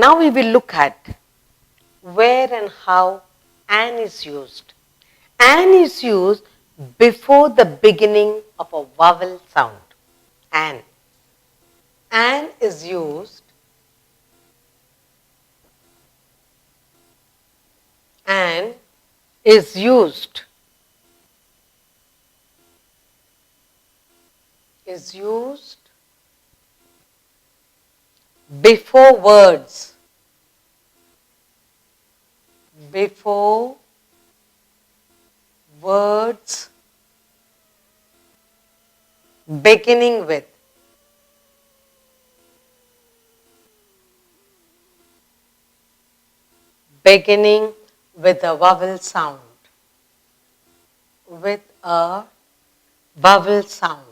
Now we will look at where and how an is used. An is used before the beginning of a vowel sound. An. An is used. An is used. Is used before words. Before words beginning with. Beginning with a vowel sound. With a vowel sound.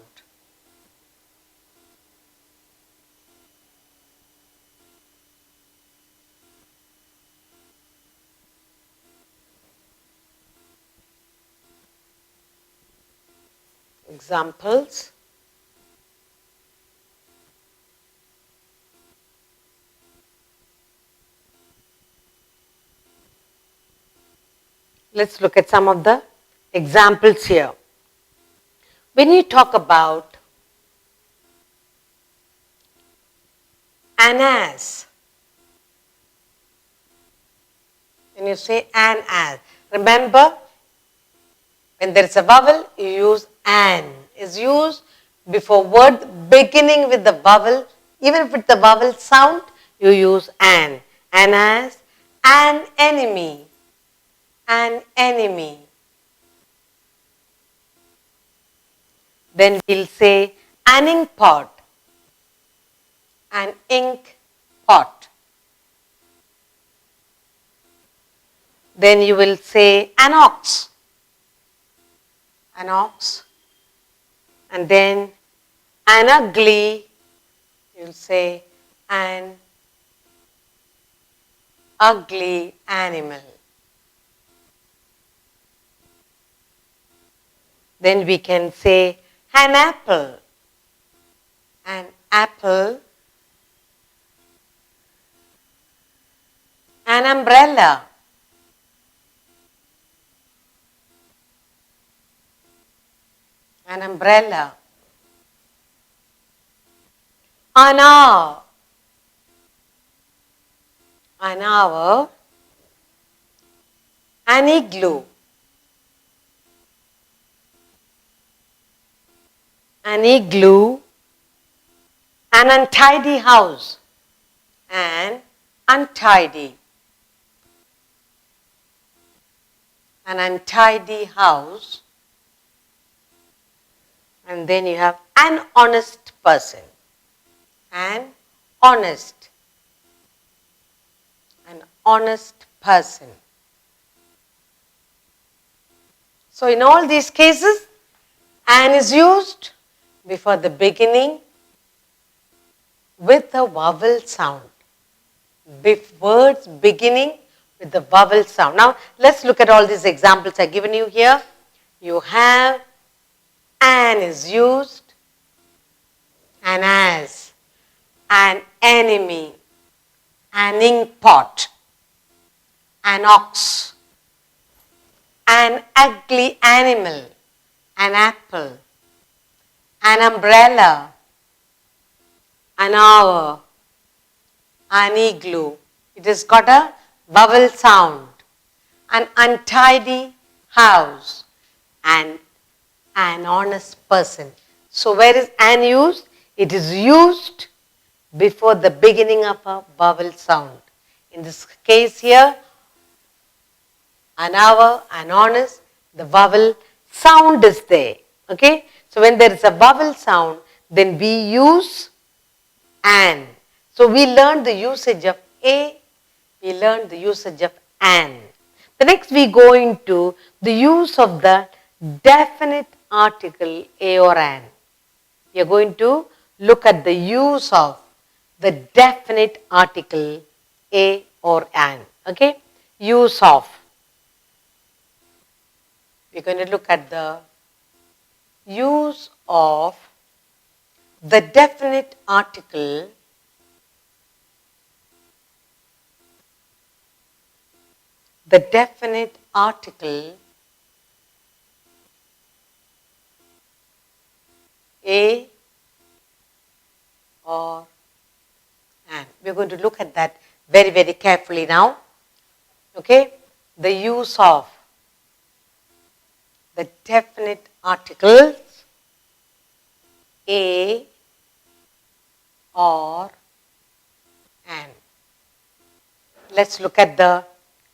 Examples. Let's look at some of the examples here. When you talk about an as, when you say an as, remember when there is a vowel, you use an. Is used before word beginning with the vowel. Even if it's the vowel sound, you use an. An as, an enemy. An enemy. Then we'll say an ink pot. An ink pot. Then you will say an ox. An ox. And then an ugly, you'll say an ugly animal. Then we can say an apple. An apple. An umbrella. An umbrella. An hour. An hour. An igloo. An igloo. An untidy house. An untidy. An untidy house. And then you have an honest person. An honest. An honest person. So in all these cases, an is used before the beginning with a vowel sound. Words beginning with the vowel sound. Now let's look at all these examples I've given you here. You have an is used, an as, an enemy, an ink pot, an ox, an ugly animal, an apple, an umbrella, an hour, an igloo. It has got a vowel sound. An untidy house, and an honest person. So where is an used? It is used before the beginning of a vowel sound. In this case here, an hour, an honest, the vowel sound is there. Okay? So when there is a vowel sound, then we use an. So we learned the usage of a, we learned the usage of an. The next we go into the use of the definite article a or an. We are going to look at the use of the definite article a or an. Okay? Use of. We are going to look at the use of the definite article the definite article a or an. We're going to look at that very, very carefully now. Okay? The use of the definite articles a or an. Let's look at the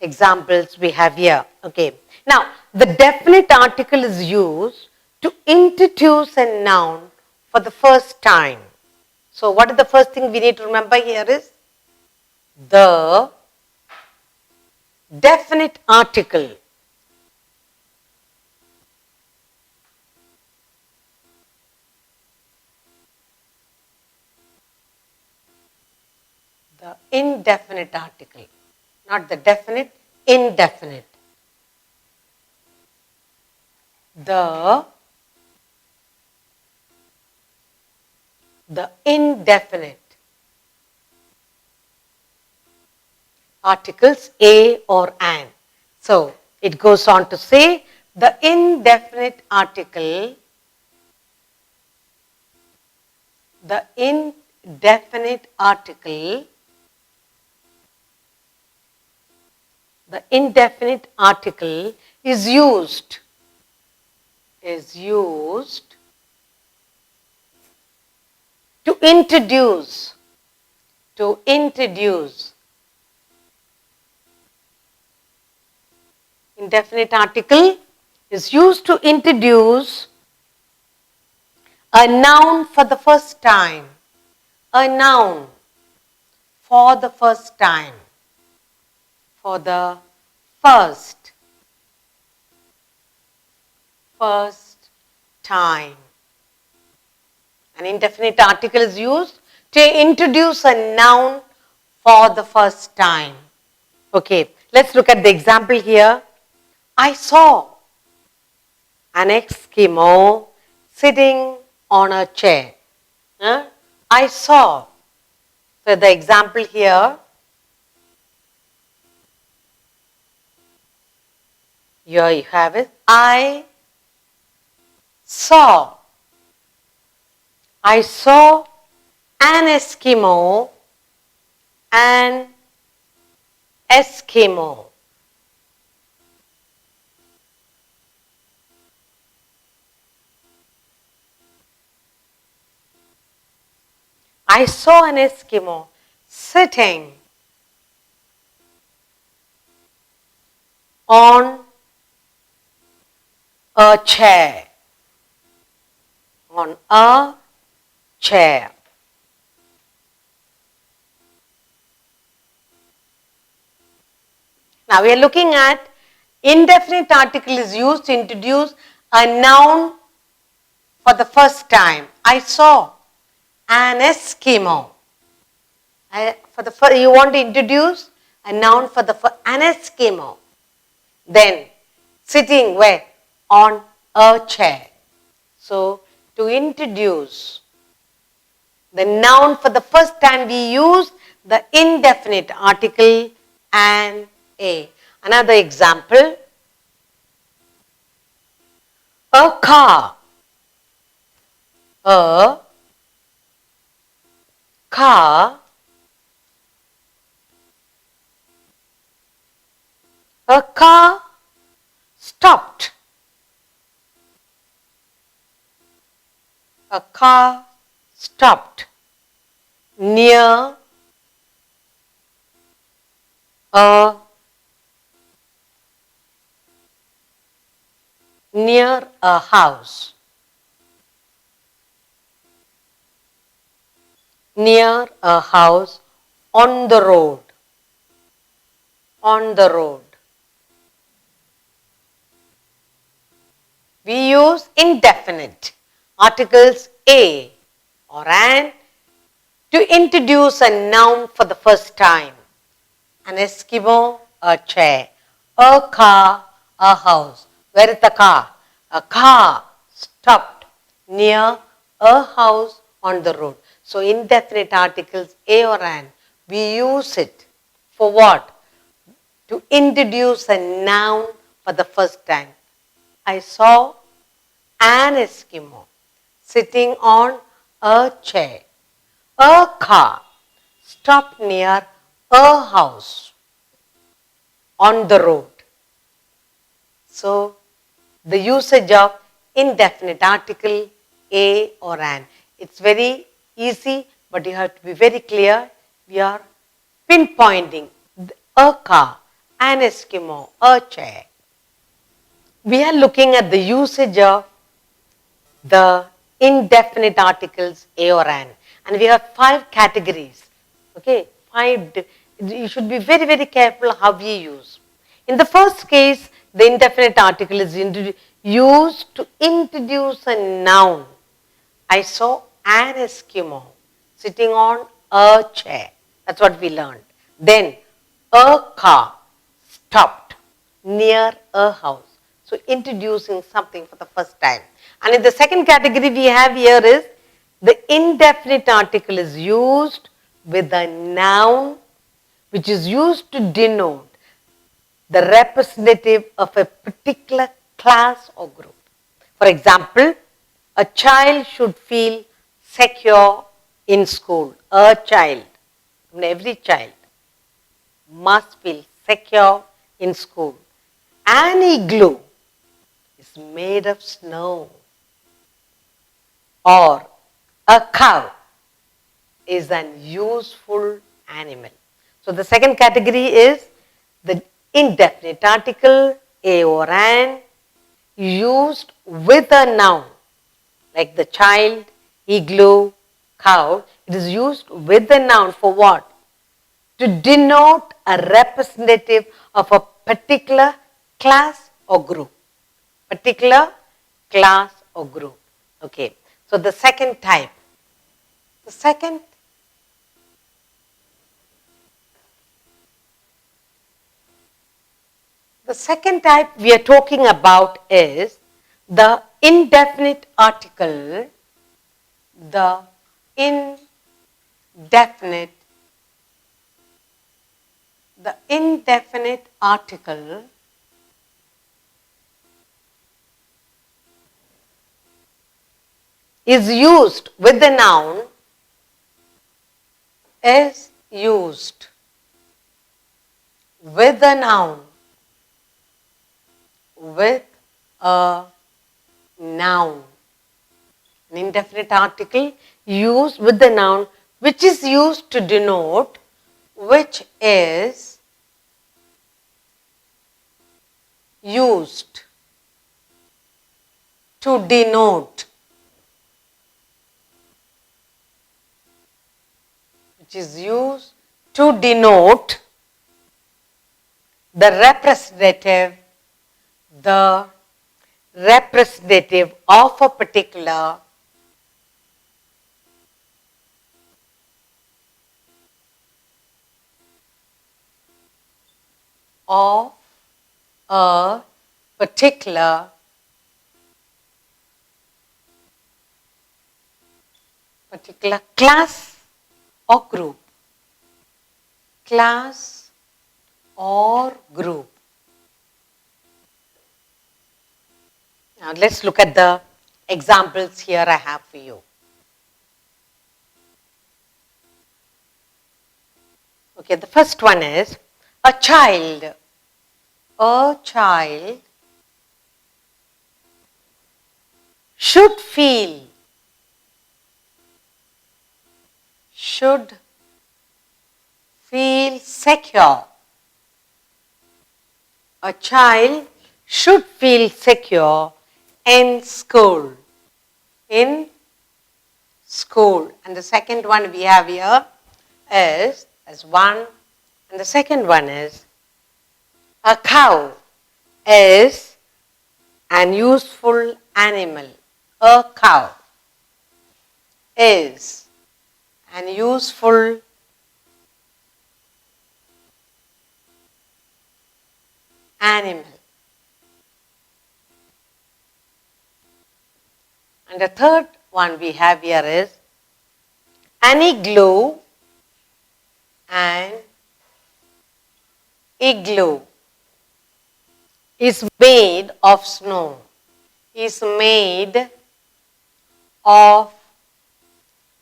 examples we have here. Okay. Now, the definite article is used to introduce a noun for the first time. So, what is the first thing we need to remember here is the definite article the indefinite article, not the definite, indefinite. The indefinite articles a or an. So, it goes on to say the indefinite article, the indefinite article, the indefinite article is used to introduce indefinite article is used to introduce a noun for the first time, a noun for the first time, for the first time. An indefinite article is used to introduce a noun for the first time. Okay, let's look at the example here. I saw an Eskimo sitting on a chair. I saw. So the example here, here you have it. I saw an Eskimo, an Eskimo. I saw an Eskimo sitting on a chair. On a chair. Now we are looking at indefinite article is used to introduce a noun for the first time. I saw an Eskimo. You want to introduce a noun for an Eskimo. Then sitting where? On a chair. So to introduce the noun for the first time, we use the indefinite article an, a. Another example, a car. A car. A car stopped. A car stopped near a house. Near a house on the road. On the road. We use indefinite articles a or an to introduce a noun for the first time. An Eskimo, a chair. A car, a house. Where is the car? A car stopped near a house on the road. So indefinite articles a or an, we use it for what? to introduce a noun for the first time. I saw an Eskimo sitting on a chair. A car stopped near a house on the road. So, the usage of indefinite article a or an. It's very easy, but you have to be very clear. We are pinpointing a car, an Eskimo, a chair. We are looking at the usage of the indefinite articles a or an, and we have 5 categories. Okay, 5. You should be very, very careful how we use. In the first case, the indefinite article is used to introduce a noun. I saw an Eskimo sitting on a chair. That's what we learned. Then, a car stopped near a house. So, introducing something for the first time. And in the second category we have here is the indefinite article is used with a noun which is used to denote the representative of a particular class or group. For example, a child should feel secure in school. A child, every child must feel secure in school. An igloo is made of snow. Or a cow is an useful animal. So the second category is the indefinite article a or an used with a noun like the child, igloo, cow. It is used with the noun for what? To denote a representative of a particular class or group. Particular class or group. Okay. So the second type. The second type we are talking about is the indefinite article. The indefinite article is used with the noun, is used with the noun, with a noun. An indefinite article used with the noun which is used to denote, which is used to denote, which is used to denote the representative of a particular class or group. Class or group. Now let's look at the examples here I have for you. Okay, the first one is a child. A child should feel secure. A child should feel secure in school. In school. And the second one we have here is as one, and the second one is a cow is an useful animal. A cow is an useful animal. And the third one we have here is an igloo. An igloo is made of snow. Is made of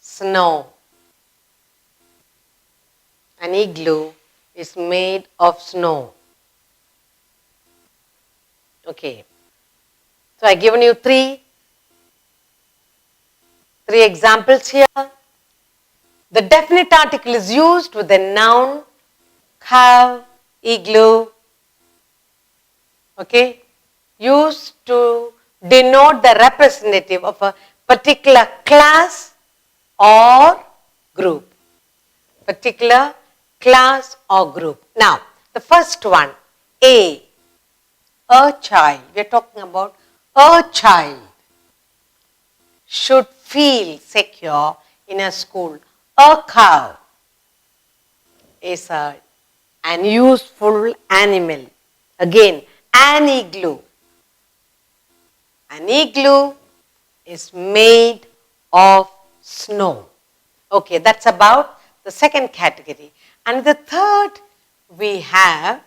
snow. An igloo is made of snow. Okay. So I given you three examples here. The definite article is used with the noun cow, igloo. Okay, used to denote the representative of a particular class or group. Particular class or group. Now, the first one, a child. We are talking about a child should feel secure in a school. A cow is an useful animal. Again, an igloo. An igloo is made of snow. Okay, that's about the second category. And the third we have,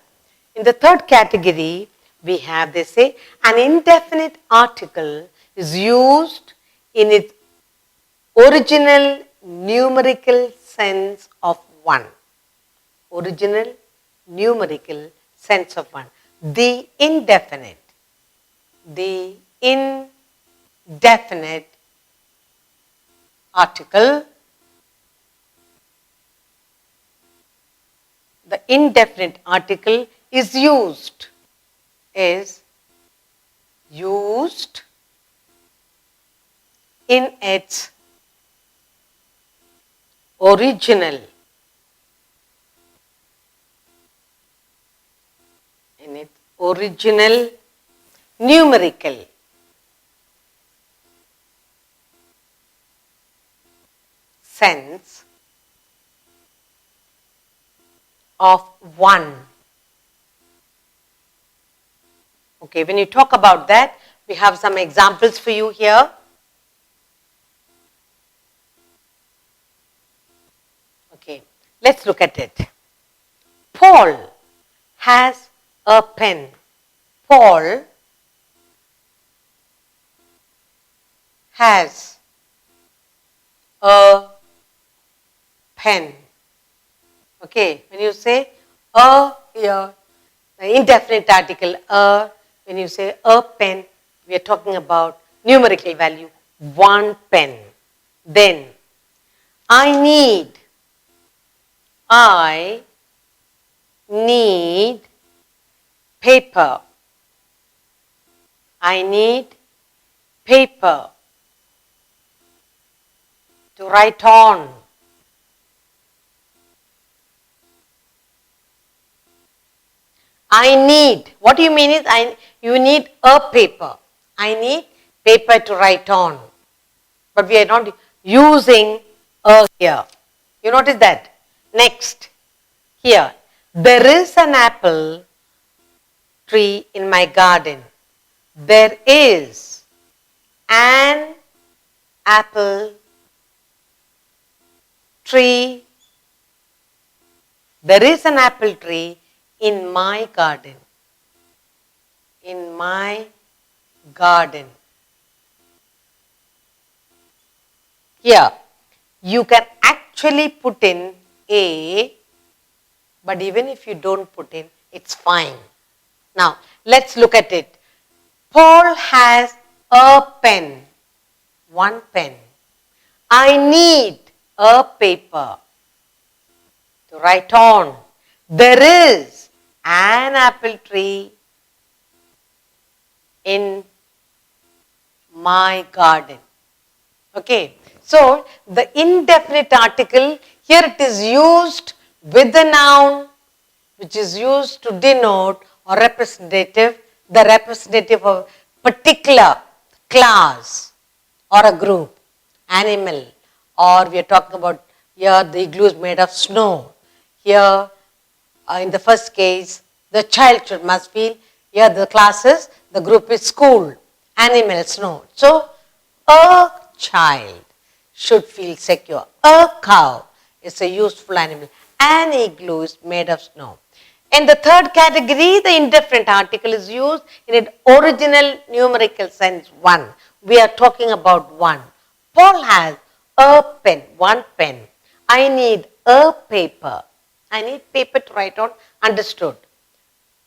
in the third category, we have, they say, an indefinite article is used in its original numerical sense of one. Original numerical sense of one. The indefinite article, the indefinite article is used in its original numerical sense of one. Okay, when you talk about that, we have some examples for you here. Okay, let's look at it. Paul has a pen. Paul has a pen. Okay, when you say a here, the indefinite article a, when you say a pen, we are talking about numerical value, one pen. Then, I need paper. I need paper to write on. I need, what do you mean is you need a paper. I need paper to write on. But we are not using a here. You notice that? Next, here, there is an apple tree in my garden. There is an apple tree. There is an apple tree in my garden. In my garden. Here, you can actually put in a, but even if you don't put in, it's fine. Now, let's look at it. Paul has a pen. One pen. I need a paper to write on. There is an apple tree in my garden. Okay, so the indefinite article, here it is used with the noun which is used to denote or the representative of a particular class or a group, animal, or we are talking about here the igloo is made of snow. Here in the first case, the child must feel, here the classes, the group is school, animal, snow. So, a child should feel secure. A cow is a useful animal. An igloo is made of snow. In the third category, the indefinite article is used in its original numerical sense, 1. We are talking about 1. Paul has a pen, one pen. I need a paper. I need paper to write on, understood.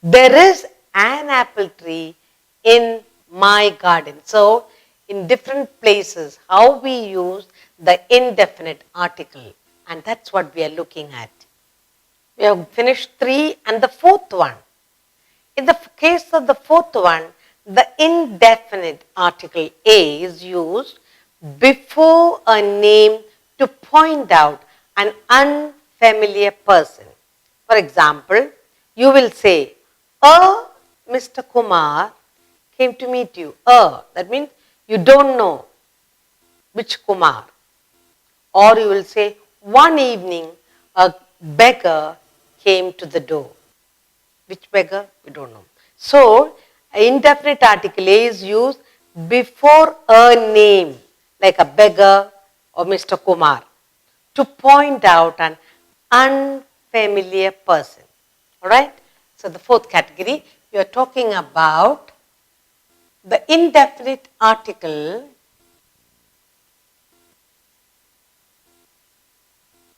There is an apple tree in my garden. So, in different places, how we use the indefinite article, and that's what we are looking at. We have finished 3 and the fourth one. In the case of the fourth one, the indefinite article A is used before a name to point out an unfamiliar person. For example, you will say, Mr. Kumar came to meet you. That means you don't know which Kumar. Or you will say, one evening a beggar came to the door. Which beggar? We don't know. So, indefinite article A is used before a name, like a beggar or Mr. Kumar, to point out an unfamiliar person. Alright? So, the fourth category, we are talking about the indefinite article,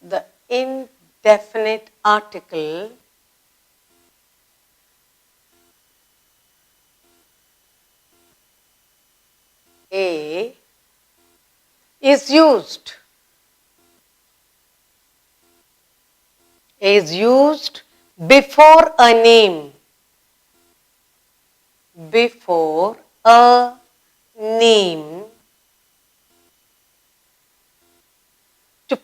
the indefinite article A is used before a name, to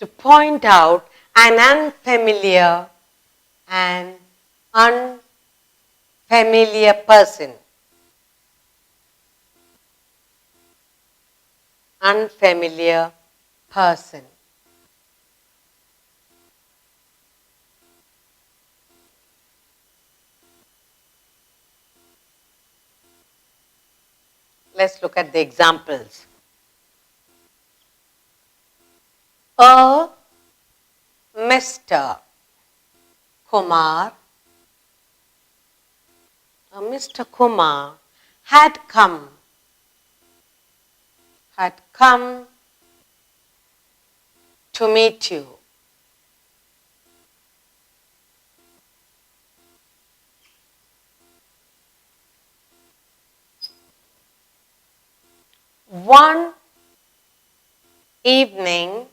point out an unfamiliar person. Unfamiliar person. Let's look at the examples. A Mr. Kumar had come to meet you. One evening,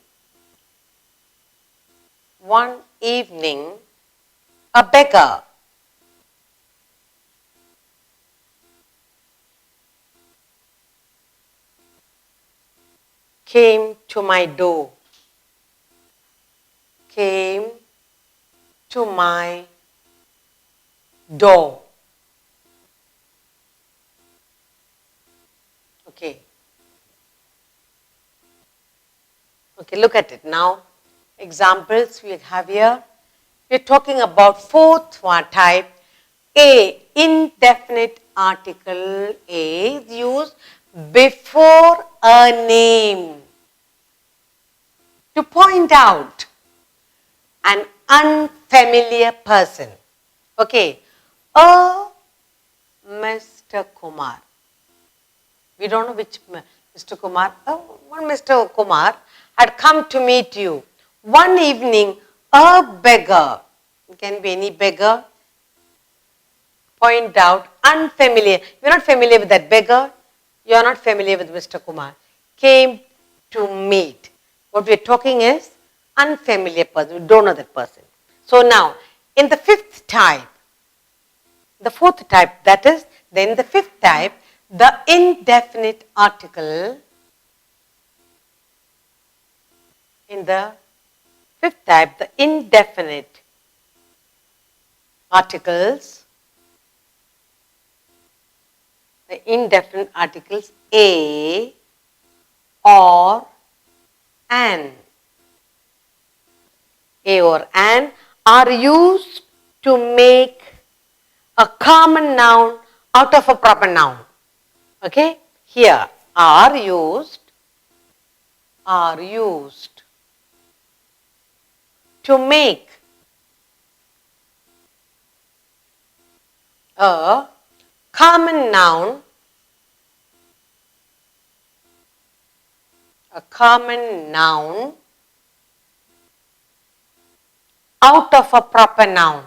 a beggar came to my door. Okay, look at it now. Examples we have here. We're talking about fourth one type. A, indefinite article A is used before a name to point out an unfamiliar person. Okay, a Mr. Kumar. We don't know which Mr. Kumar. One Mr. Kumar had come to meet you. One evening, a beggar, it can be any beggar, point out, unfamiliar. You're not familiar with that beggar. You're not familiar with Mr. Kumar. Came to meet. What we're talking is unfamiliar person. We don't know that person. So now, in the fifth type, the fourth type, that is, then the fifth type, the indefinite article. In the fifth type, the indefinite articles, A or an. A or an are used to make a common noun out of a proper noun. Okay? Here, are used to make a common noun out of a proper noun,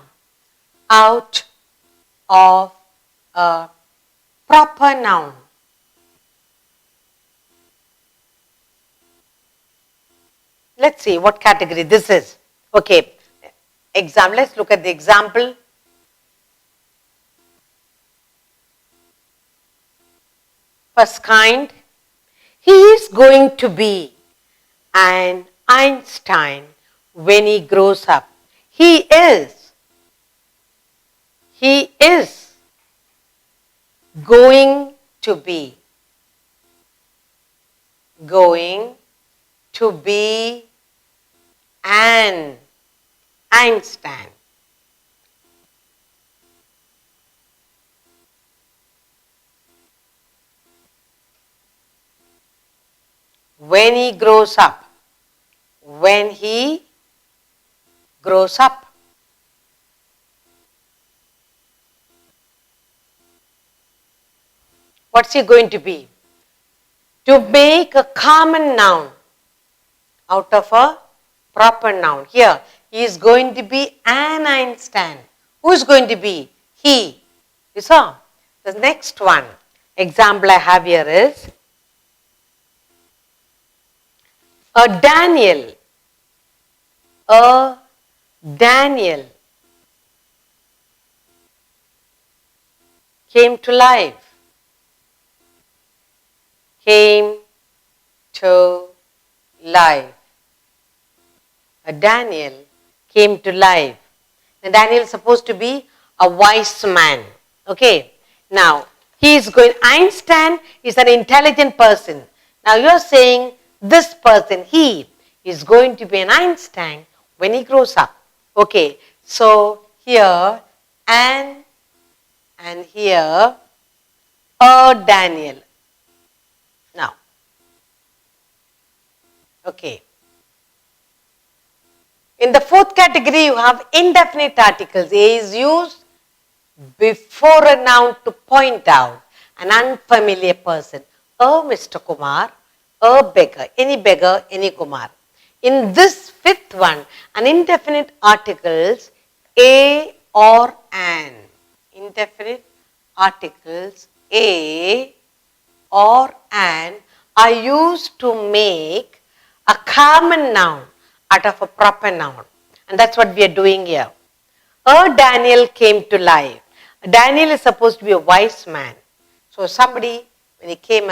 out of a proper noun. Let's see what category this is. Okay, let's look at the example. First kind, he is going to be an Einstein when he grows up. He is going to be an Einstein. When he grows up. What's he going to be? To make a common noun out of a proper noun. Here, he is going to be an Einstein. Who is going to be? He. You saw? The next one, example I have here is a Daniel came to life. A Daniel came to life. Now, Daniel is supposed to be a wise man. Okay. Now, Einstein is an intelligent person. Now, you are saying this person, he is going to be an Einstein when he grows up. Okay. So, here, and here, a Daniel. Now, okay. In the fourth category, you have indefinite articles. A is used before a noun to point out an unfamiliar person. A Mr. Kumar, a beggar, any Kumar. In this fifth one, an indefinite articles a or an. Indefinite articles a or an are used to make a common noun out of a proper noun. And that's what we are doing here. A Daniel came to life. Daniel is supposed to be a wise man. So somebody, when he came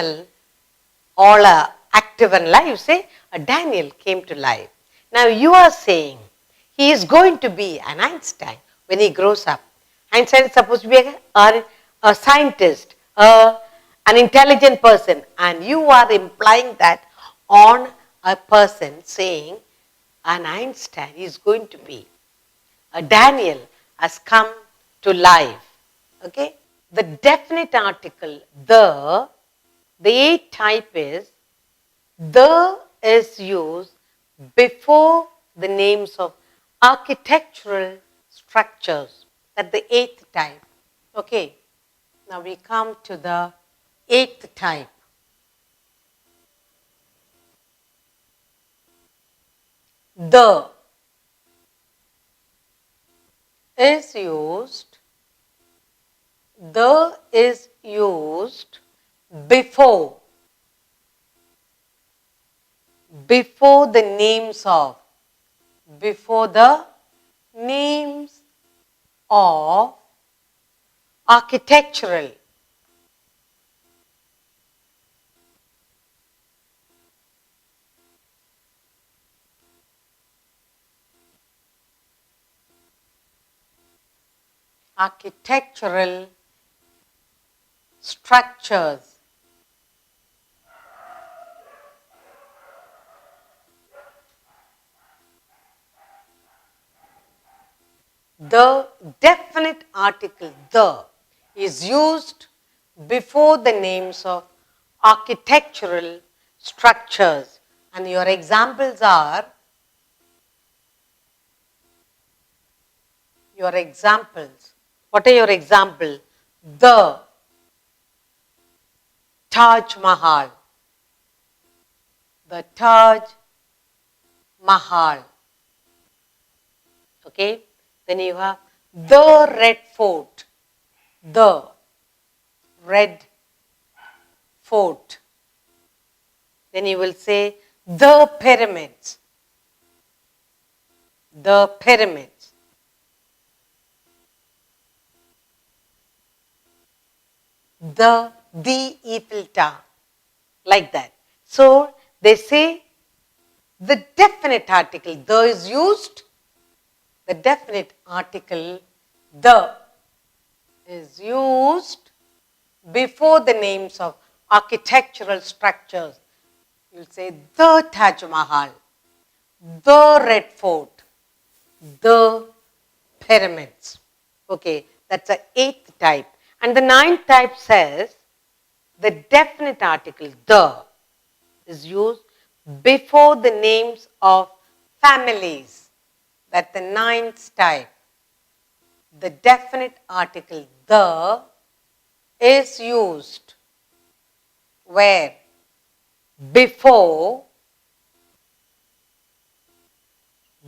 all active and alive, you say, a Daniel came to life. Now you are saying, he is going to be an Einstein when he grows up. Einstein is supposed to be a scientist, an intelligent person. And you are implying that on a person, saying, an Einstein is going to be. A Daniel has come to life. Okay? The definite article, the A type is, the is used before the names of architectural structures. That's the eighth type. Okay? Now we come to the eighth type. The is used before the names of architectural structures. The definite article the is used before the names of architectural structures. And your examples are, what are your examples? The Taj Mahal, the Taj Mahal, okay. Then you have the Red Fort, the Red Fort. Then you will say the pyramids, the pyramids. The Eiffel Tower, like that. So they say the definite article the is used, the definite article the is used before the names of architectural structures. You'll say the Taj Mahal, the Red Fort, the pyramids. Okay, that's the 8th type. And the 9th type says the definite article the is used before the names of families. That's the 9th type. The definite article the is used where? Before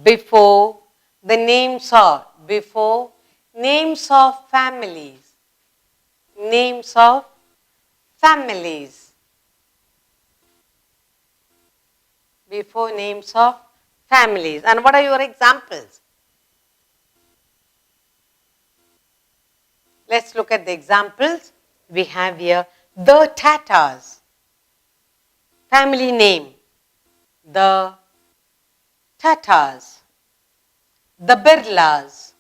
the names of, before names of families, names of families, before names of families. And what are your examples? Let's look at the examples. We have here the Tatars, family name, the Tatars, the Birlas,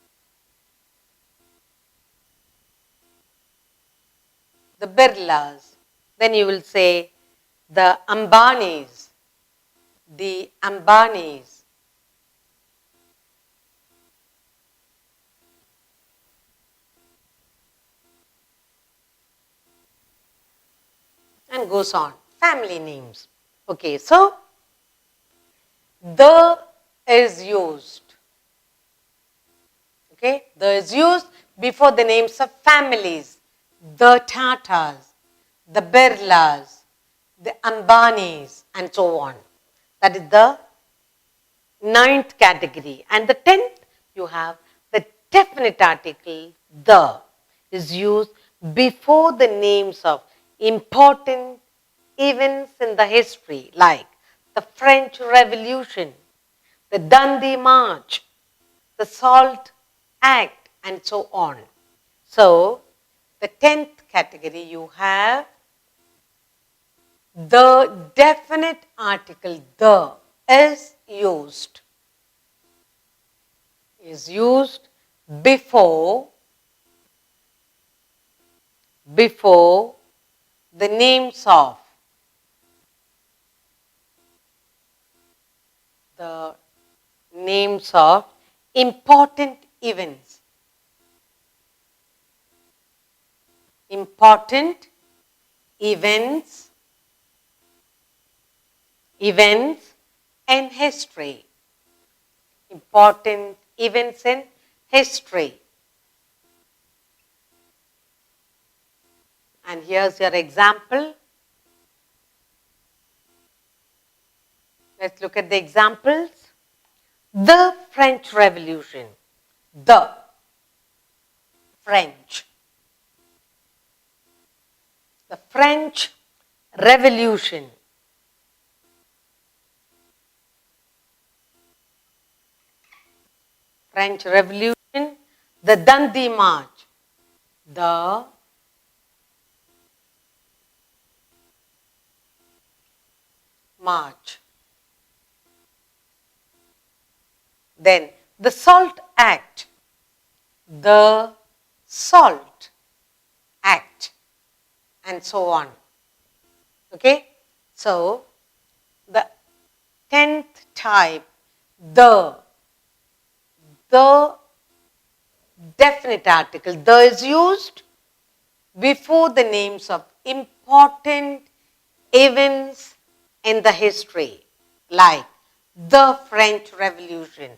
the Birlas. Then you will say the Ambanis, the Ambanis. And goes on. Family names. Okay, so the is used. Okay, the is used before the names of families. The Tatars, the Birlas, the Ambanis, and so on. That is the 9th category. And the 10th, you have the definite article the is used before the names of important events in the history, like the French Revolution, the Dundee March, the Salt Act, and so on. So, the 10th category, you have the definite article the is used before the names of important events, in history, important events in history. And here's your example. Let's look at the examples. The French Revolution, the French, the French Revolution, French Revolution, the Dundee March, the March. Then the Salt Act, the Salt Act, and so on. Okay? So, the 10th type, the definite article, the is used before the names of important events in the history like the French Revolution,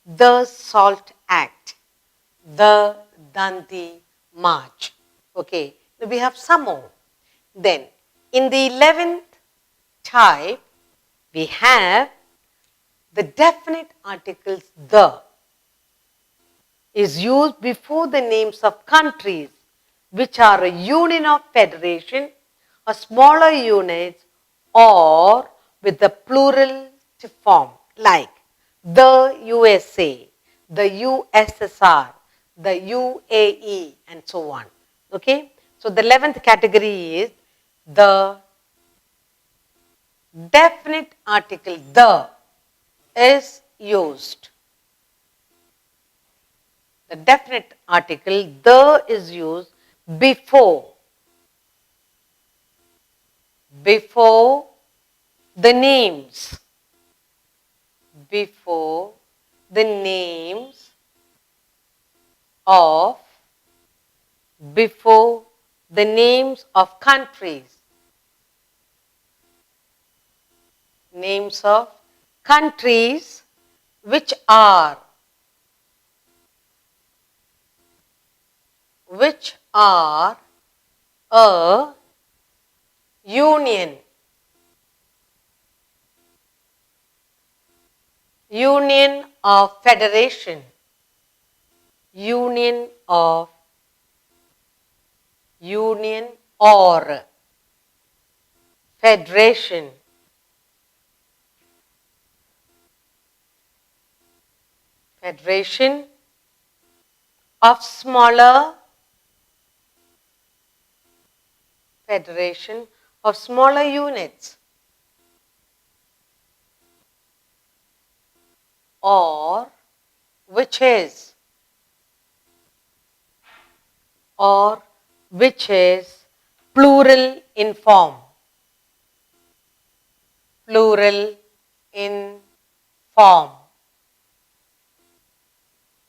the Salt Act, the Dandi March. Okay, now we have some more. Then in the 11th type, we have the definite articles the is used before the names of countries which are a union of federation or smaller units or with the plural form like the USA, the USSR, the UAE and so on. Okay? So the 11th category is the definite article the is used. The definite article the is used before the names, before the names of, before the names of countries, names of countries which are a union of federation, union or federation, of smaller units or which is plural in form. Plural in form.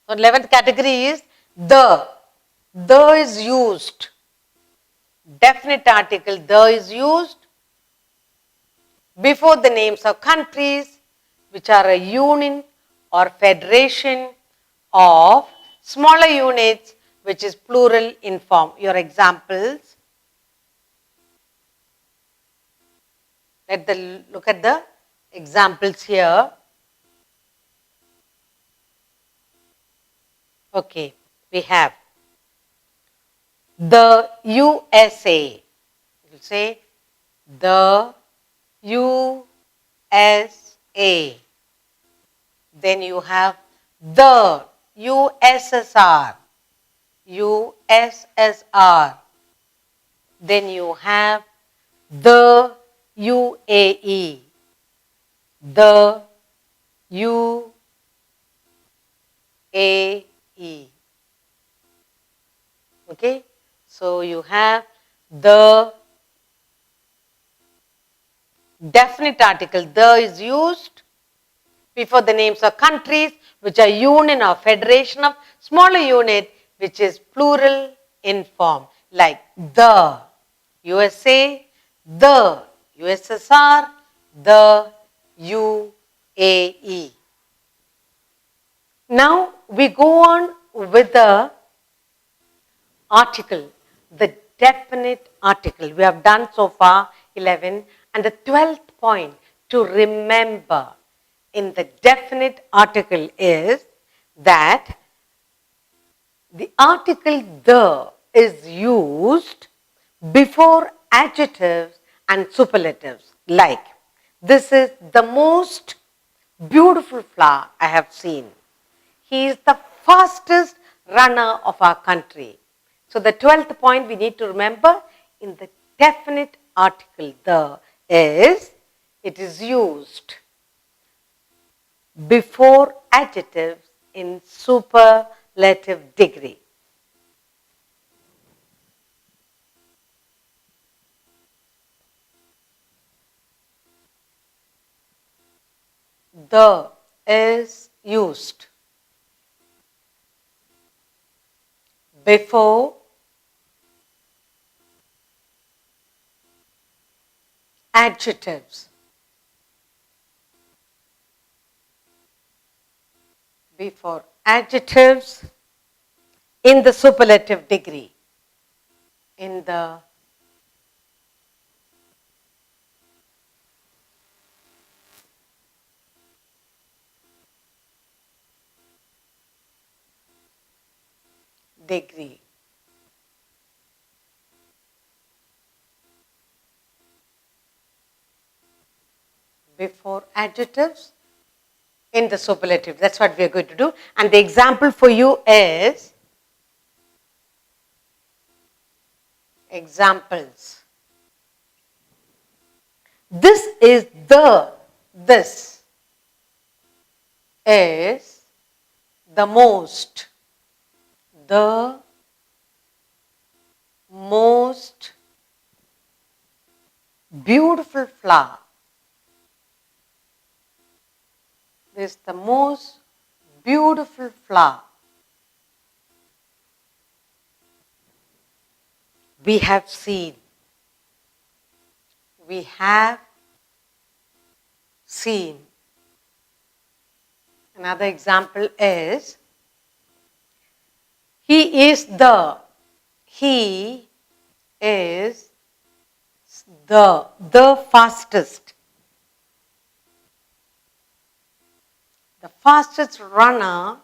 So 11th category is the. The is used. Definite article the is used before the names of countries which are a union or federation of smaller units which is plural in form. Your examples. Look at the examples here. Okay, we have the USA. We'll say the USA. Then you have the USSR. Then you have the UAE. The UAE. Okay, so you have the definite article the is used before the names of countries which are union or federation of smaller unit which is plural in form like the USA, the USSR, the UAE. Now we go on with the article, the definite article. We have done so far 11 and the 12th point to remember in the definite article is that the article the is used before adjectives and superlatives like this is the most beautiful flower I have seen. He is the fastest runner of our country. So the 12th point we need to remember in the definite article the is it is used before adjectives in superlative degree. The is used before adjectives. Before adjectives in the superlative degree. In the degree. Before adjectives in the superlative. That's what we are going to do. And the example for you is examples. This is the most beautiful flower. This is the most beautiful flower we have seen. We have seen. Another example is he is the fastest. The fastest runner.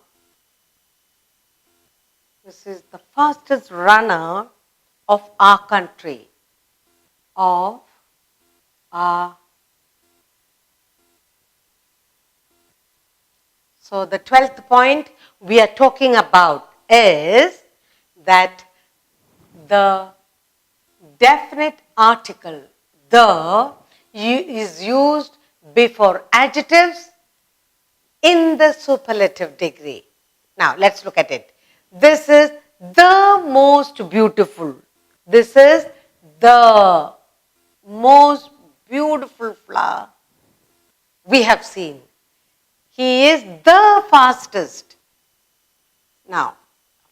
This is the fastest runner of our country. So the 12th point we are talking about is that the definite article the is used before adjectives in the superlative degree. Now let's look at it. This is the most beautiful. This is the most beautiful flower we have seen. He is the fastest. Now,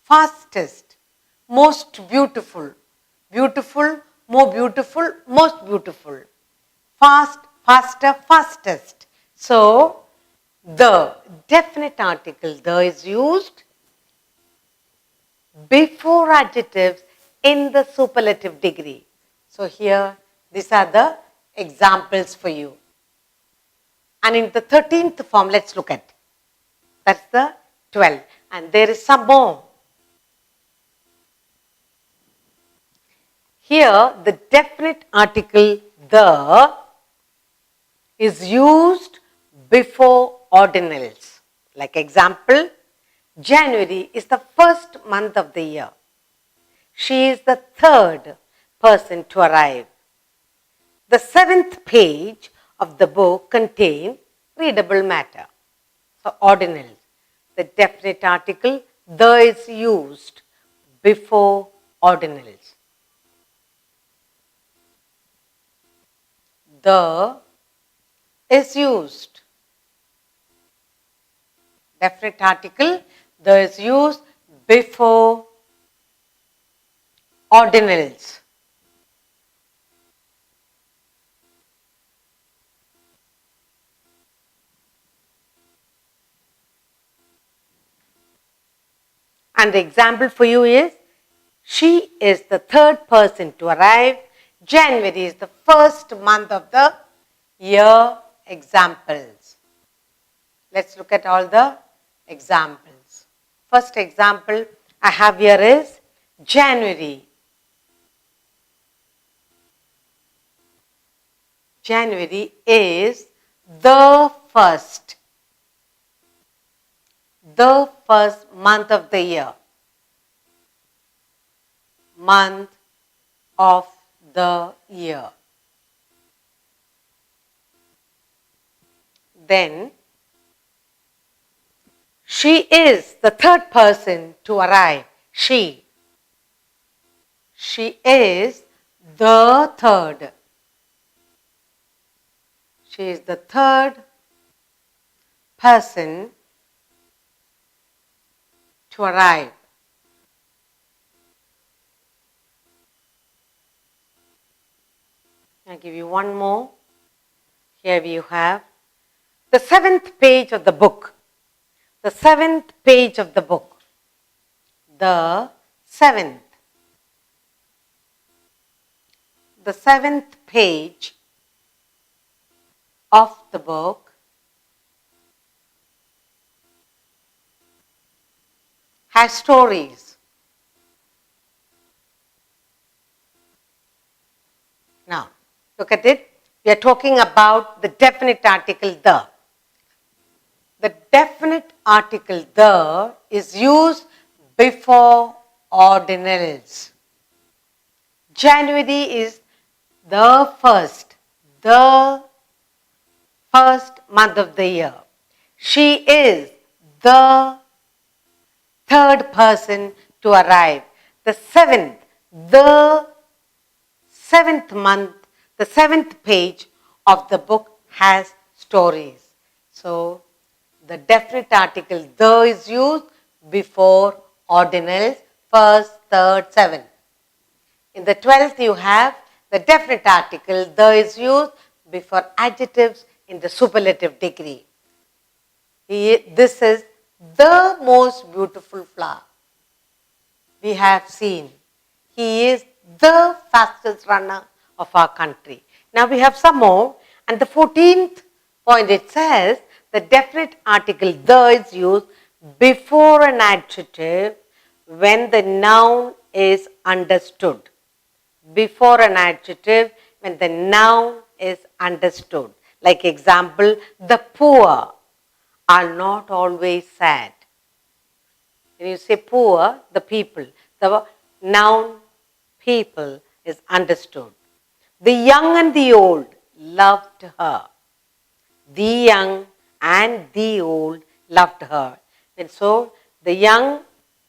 fastest, most beautiful, beautiful, more beautiful, most beautiful, fast, faster, fastest. So, the definite article the is used before adjectives in the superlative degree. So, here these are the examples for you. And in the 13th form, let's look at. That's the 12. And there is some more. Here, the definite article the is used before ordinals. Like example, January is the first month of the year. She is the third person to arrive. The 7th page of the book contains readable matter. So, ordinals. The definite article the is used before ordinals. The is used. Definite article the is used before ordinals. And the example for you is, she is the third person to arrive. January is the first month of the year. Examples. Let's look at all the examples. First example I have here is January. January is the first month of the year. Month of the year. Then, she is the third person to arrive. She is the third. She is the third person to arrive. I'll give you one more. Here you have the 7th page of the book. The 7th page of the book. The 7th. The 7th page of the book has stories. Now, look at it. We are talking about the definite article the. The definite article the is used before ordinals. January is the first month of the year. She is the third person to arrive. The seventh month, the 7th page of the book has stories. So, the definite article the is used before ordinals, first, third, seventh. In the 12th, you have the definite article the is used before adjectives in the superlative degree. This is the most beautiful flower we have seen. He is the fastest runner of our country. Now we have some more, and the 14th point it says the definite article the is used before an adjective when the noun is understood. Before an adjective when the noun is understood. Like example, the poor are not always sad. When you say poor, the people, the noun people is understood. The young and the old loved her. The young and the old loved her. And so the young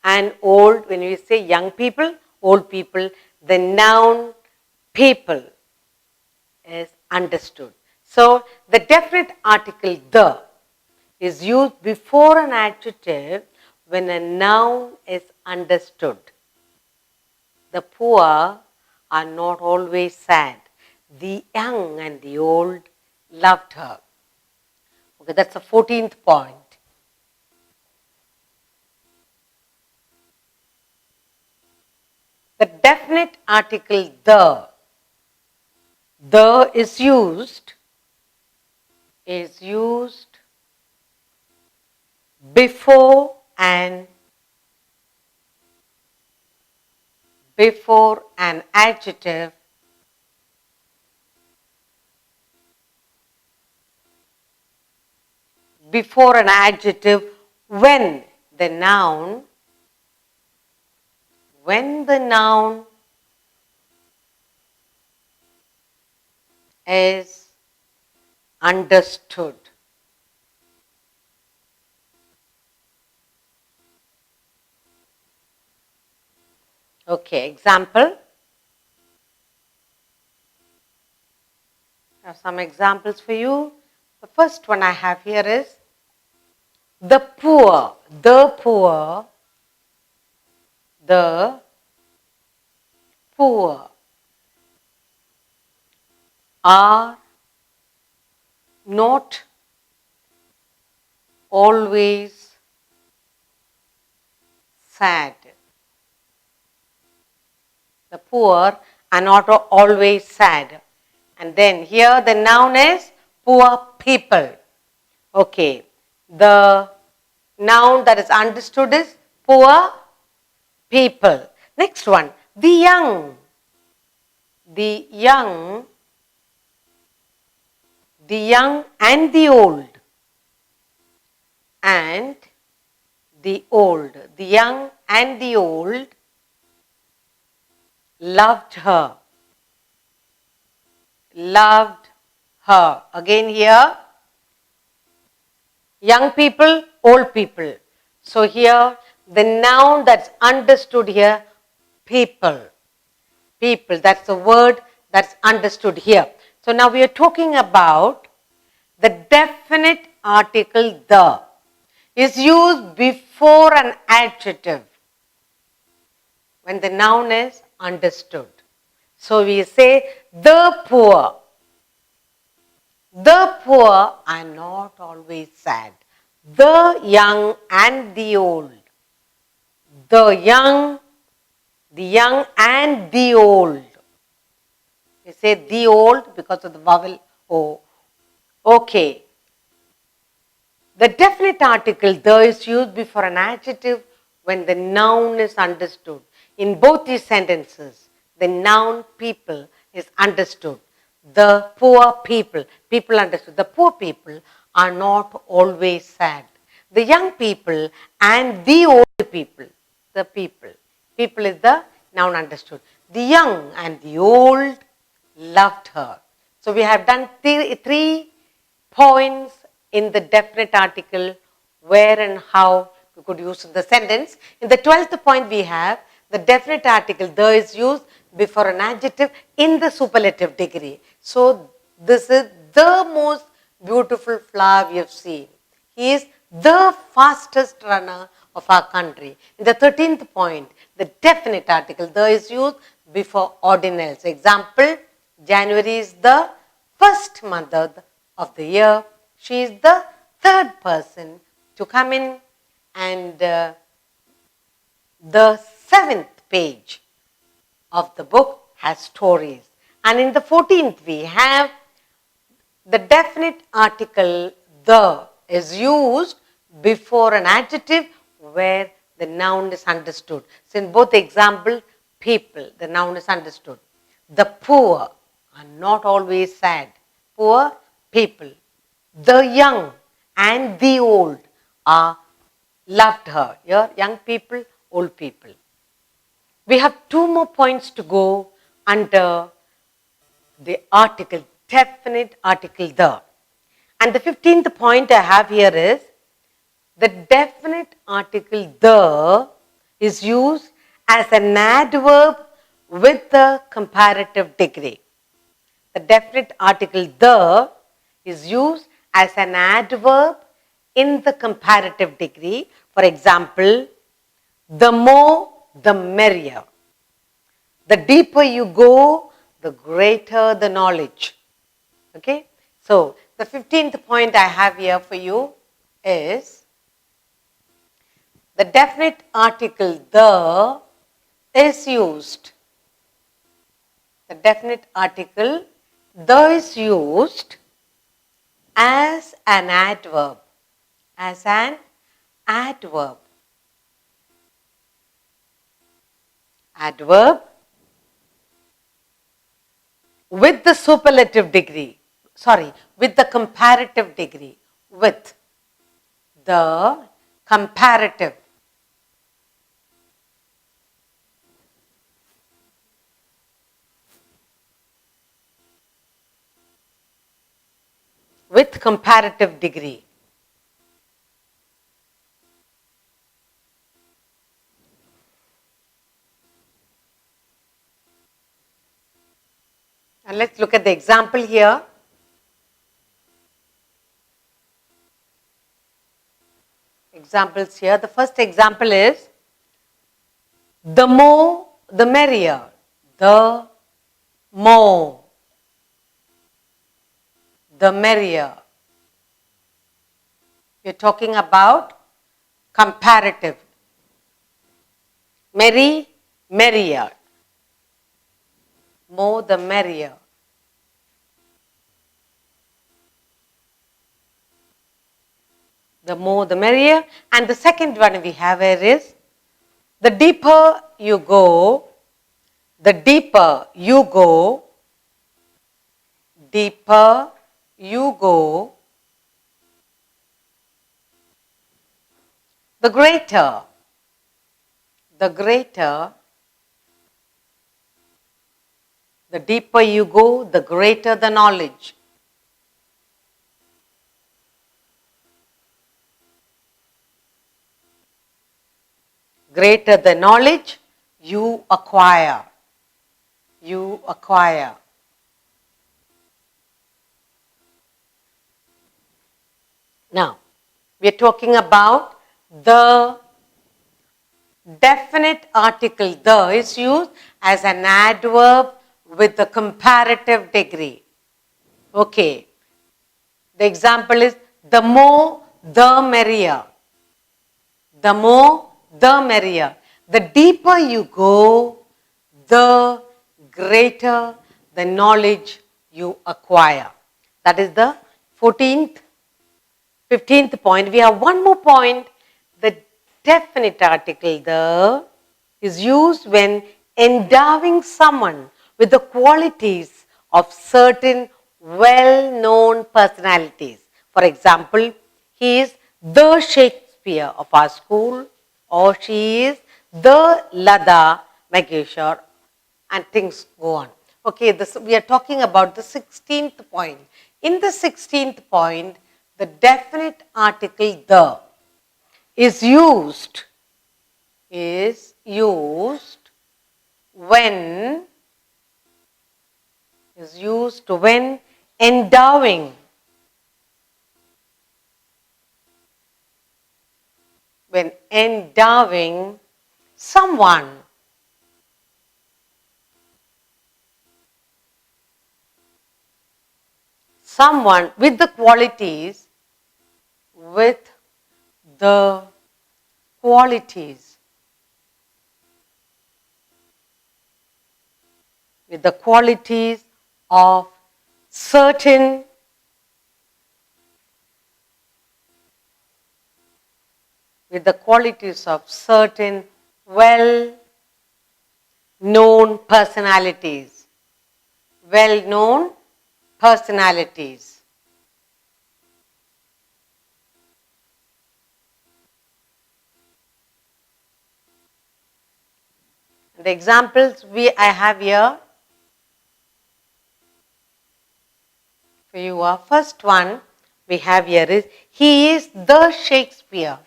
and old, when we say young people, old people, the noun people is understood. So the definite article the is used before an adjective when a noun is understood. The poor are not always sad. The young and the old loved her. Okay, that's the 14th point. The definite article the is used before an adjective when the noun is understood. Okay, example. I have some examples for you. The first one I have here is the poor. The poor are not always sad. The poor are not always sad. And then here the noun is poor people. Okay. The noun that is understood is poor people. Next one, the young. The young and the old. And the old. The young and the old loved her. Loved her. Again here, young people, old people. So here, the noun that's understood here, people. People, that's the word that's understood here. So now we are talking about the definite article the is used before an adjective when the noun is understood. So we say the poor. The poor are not always sad. The young and the old. The young and the old. We say the old because of the vowel O. Okay. The definite article the is used before an adjective when the noun is understood. In both these sentences, the noun people is understood. The poor people, people understood. The poor people are not always sad. The young people and the old people, the people. People is the noun understood. The young and the old loved her. So we have done three points in the definite article where and how we could use in the sentence. In the 12th point we have the definite article the is used before an adjective in the superlative degree. So this is the most beautiful flower we have seen. He is the fastest runner of our country. In the 13th point, the definite article the is used before ordinals. Example, January is the first month of the year. She is the third person to come in, and the 7th page of the book has stories. And in the 14th we have the definite article the is used before an adjective where the noun is understood. So in both examples, people, the noun is understood. The poor are not always sad. Poor people. The young and the old are loved her. Here, young people, old people. We have two more points to go under the article, definite article the. And the 15th point I have here is the definite article the is used as an adverb with the comparative degree. The definite article the is used as an adverb in the comparative degree. For example, the more, the merrier. The deeper you go, the greater the knowledge. Okay? So, the 15th point I have here for you is the definite article the is used. The definite article the is used as an adverb. As an adverb. Adverb with the superlative degree. Sorry, with the comparative degree. With the comparative. With comparative degree. And let's look at the example here. Examples here. The first example is the more, the merrier. The more, the merrier. We're talking about comparative. Merry, merrier. More the merrier. The more the merrier. And the second one we have here is the deeper you go, the deeper you go, deeper you go, the greater, the greater, the deeper you go, the greater the knowledge. Greater the knowledge you acquire. You acquire. Now, we are talking about the definite article the is used as an adverb with the comparative degree. Okay. The example is the more, the merrier. The more, the merrier. The deeper you go, the greater the knowledge you acquire. That is the 14th, 15th point. We have one more point. The definite article, the, is used when endowing someone with the qualities of certain well-known personalities. For example, he is the Shakespeare of our school, or she is the Lada Mangeshkar, and things go on. Okay, we are talking about the 16th point. In the 16th point, the definite article the is used when endowing someone with the qualities of certain well-known personalities. Well-known personalities. The examples I have here for you are, first one we have here is, he is the Shakespeare.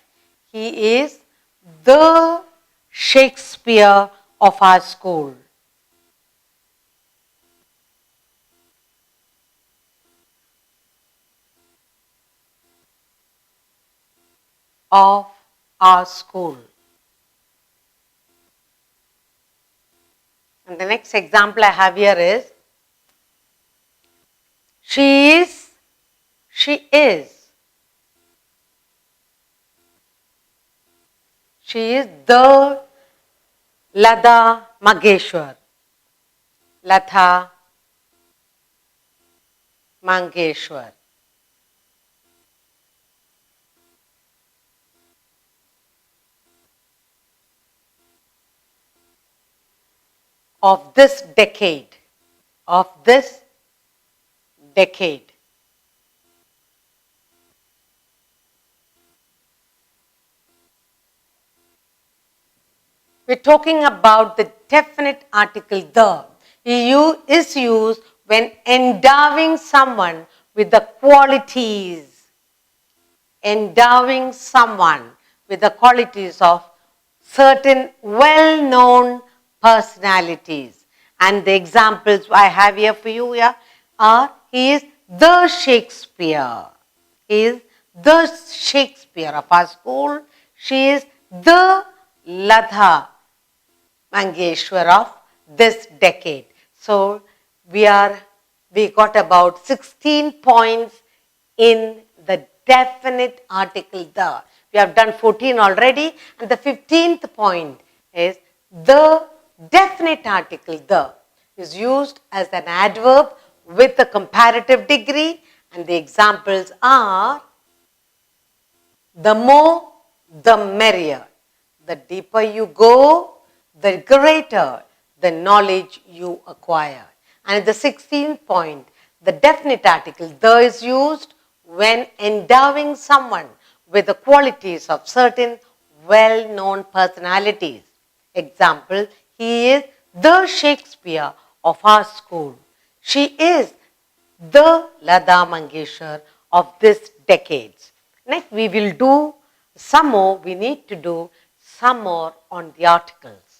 He is the Shakespeare of our school. Of our school. And the next example I have here is, she is the Lada Mangeshkar. Lata Mangeshkar. Of this decade. We're talking about the definite article the. It is used when endowing someone with the qualities. Endowing someone with the qualities of certain well-known personalities. And the examples I have here for you are, he is the Shakespeare. He is the Shakespeare of our school. She is the Lata Mangeshkar of this decade. So we got about 16 points in the definite article the. We have done 14 already, and the 15th point is the definite article the is used as an adverb with a comparative degree, and the examples are, the more, the merrier. The deeper you go, the greater the knowledge you acquire. And at the 16th point, the definite article the is used when endowing someone with the qualities of certain well-known personalities. Example, he is the Shakespeare of our school. She is the Lata Mangeshkar of this decade. Next, we need to do some more on the articles.